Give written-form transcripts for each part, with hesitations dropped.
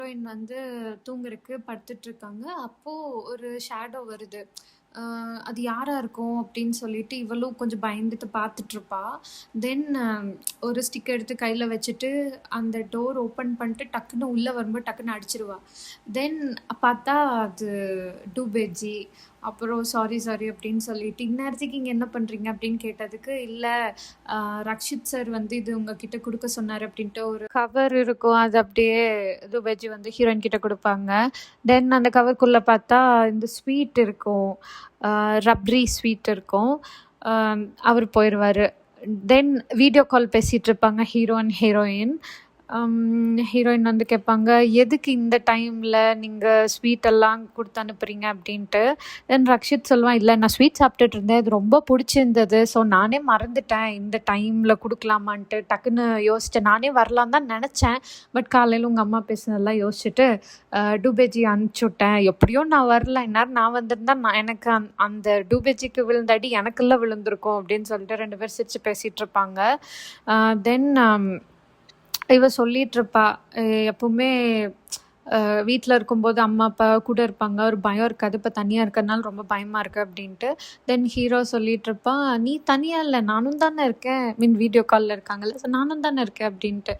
Heroine வந்து தூங்குறதுக்கு படுத்துட்ருக்காங்க. அப்போ ஒரு ஷேடோ வருது. அது யாரா இருக்கும் அப்படின்னு சொல்லிட்டு இவளும் கொஞ்சம் பயந்துட்டு பார்த்துட்ருப்பா. தென் ஒரு ஸ்டிக் எடுத்து கையில வச்சுட்டு அந்த டோர் ஓப்பன் பண்ணிட்டு டக்குன்னு உள்ள வரும்போது டக்குன்னு அடிச்சிருவா. தென் பார்த்தா அது டூபேஜி. அப்புறம் சாரி அப்படின்னு சொல்லிட்டு, "இந்நேரத்துக்கு இங்க என்ன பண்றீங்க?" அப்படின்னு கேட்டதுக்கு, "இல்ல ரக்ஷித் சார் வந்து இது உங்ககிட்ட குடுக்க சொன்னாரு" அப்படின்ட்டு ஒரு கவர் இருக்கும். அது அப்படியே துபேஜி வந்து ஹீரோயின் கிட்ட குடுப்பாங்க. தென் அந்த கவர்க்குள்ள பார்த்தா இந்த ஸ்வீட் இருக்கும். ரப்ரி ஸ்வீட் இருக்கும். அவர் போயிருவாரு. தென் வீடியோ கால் பேசிட்ருப்பாங்க ஹீரோ அண்ட் ஹீரோயின். ஹீரோயின் வந்து கேட்பாங்க, "எதுக்கு இந்த டைமில் நீங்கள் ஸ்வீட்டெல்லாம் கொடுத்து அனுப்புகிறீங்க?" அப்படின்ட்டு. தென் ரக்ஷித் சொல்லுவான், "இல்லை நான் ஸ்வீட் சாப்பிட்டுட்டு இருந்தேன், அது ரொம்ப பிடிச்சிருந்தது, ஸோ நானே மறந்துட்டேன் இந்த டைமில் கொடுக்கலாமான்ட்டு. டக்குன்னு யோசித்தேன், நானே வரலான்னு தான் நினச்சேன், பட் காலையில் உங்கள் அம்மா பேசினதெல்லாம் யோசிச்சுட்டு டூபேஜி அனுப்பிச்சுட்டேன். எப்படியோ நான் வரல, இந்நேரம் நான் வந்திருந்தா எனக்கு அந்த டூபேஜிக்கு விழுந்த அடி எனக்குள்ள விழுந்திருக்கும்" அப்படின்னு சொல்லிட்டு 2 பேர் சிரித்து பேசிகிட்டு இருப்பாங்க. தென் இவ சொல்லிகிட்ருப்பா, எப்பவுமே வீட்டில் இருக்கும்போது அம்மா அப்பா கூட இருப்பாங்க, ஒரு பயம் இருக்காது, இப்போ தனியாக இருக்கிறதுனால ரொம்ப பயமாக இருக்குது அப்படின்ட்டு. தென் ஹீரோ சொல்லிகிட்ருப்பான், "நீ தனியாக இல்லை, நானும் தானே இருக்கேன், வீடியோ காலில் இருக்காங்கல்ல, ஸோ நானும் தானே இருக்கேன்" அப்படின்ட்டு.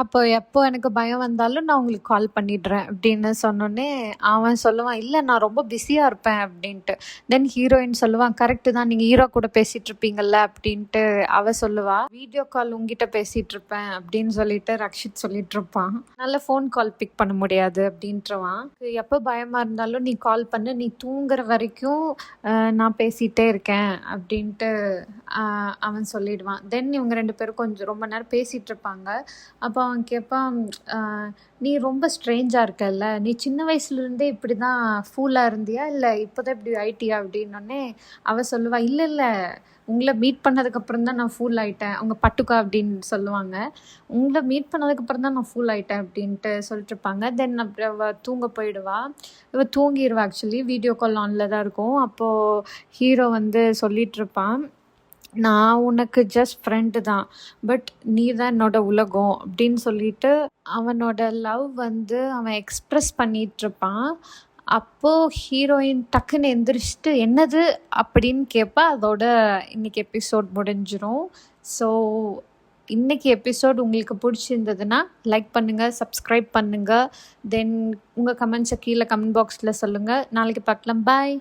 அப்போ எப்போ எனக்கு பயம் வந்தாலும் நான் உங்களுக்கு கால் பண்ணிடுறேன் அப்படின்னு சொன்னோடனே அவன் சொல்லுவான், "இல்லை நான் ரொம்ப பிஸியாக இருப்பேன்" அப்படின்ட்டு. தென் ஹீரோயின் சொல்லுவான், "கரெக்டு தான், நீங்கள் ஹீரோ கூட பேசிகிட்டு இருப்பீங்கல்ல" அப்படின்ட்டு அவ சொல்லுவா. "வீடியோ கால் உங்ககிட்ட பேசிகிட்டு இருப்பேன்" அப்படின்னு சொல்லிட்டு ரக்ஷித் சொல்லிட்டு இருப்பான். நல்ல ஃபோன் கால் பிக் பண்ண முடியாது அப்படின்றவான். எப்போ பயமாக இருந்தாலும் நீ கால் பண்ணு, நீ தூங்குற வரைக்கும் நான் பேசிகிட்டே இருக்கேன் அப்படின்ட்டு அவன் சொல்லிடுவான். தென் இவங்க 2 பேரும் கொஞ்சம் ரொம்ப நேரம் பேசிகிட்டு இருப்பாங்க. அப்போ அவன் கேட்பான், "நீ ரொம்ப ஸ்ட்ரேஞ்சாக இருக்கல்ல, நீ சின்ன வயசுலேருந்தே இப்படி தான் ஃபூலாக இருந்தியா, இல்லை இப்போ தான் இப்படி ஆயிட்டியா?" அப்படின்னோடனே அவள் சொல்லுவா, "இல்லை உங்களை மீட் பண்ணதுக்கப்புறம் தான் நான் ஃபூல் ஆகிட்டேன்." அவங்க பட்டுக்கா அப்படின்னு சொல்லுவாங்க. "உங்களை மீட் பண்ணதுக்கப்புறம் தான் நான் ஃபூல் ஆகிட்டேன்" அப்படின்ட்டு சொல்லிட்டுருப்பாங்க. தென் அப்புறம் அவள் தூங்க போயிடுவா. இவள் தூங்கிடுவா. ஆக்சுவலி வீடியோ கால் ஆனில் தான் இருக்கும். அப்போது ஹீரோ வந்து சொல்லிகிட்ருப்பான், "நான் உனக்கு ஜஸ்ட் ஃப்ரெண்டு தான், பட் நீ தான் என்னோட உலகம்" அப்படின்னு சொல்லிட்டு அவனோட லவ் வந்து அவன் எக்ஸ்ப்ரெஸ் பண்ணிகிட்ருப்பான். அப்போது ஹீரோயின் டக்குன்னு எந்திரிச்சிட்டு, "என்னது?" அப்படின்னு கேட்பா. அதோட இன்னைக்கு எபிசோட் முடிஞ்சிரும். ஸோ இன்னைக்கு எபிசோட் உங்களுக்கு பிடிச்சிருந்ததுன்னா லைக் பண்ணுங்கள், சப்ஸ்கிரைப் பண்ணுங்கள். தென் உங்கள் கமெண்ட்ஸை கீழே கமெண்ட் பாக்ஸில் சொல்லுங்கள். நாளைக்கு பார்க்கலாம். பாய்.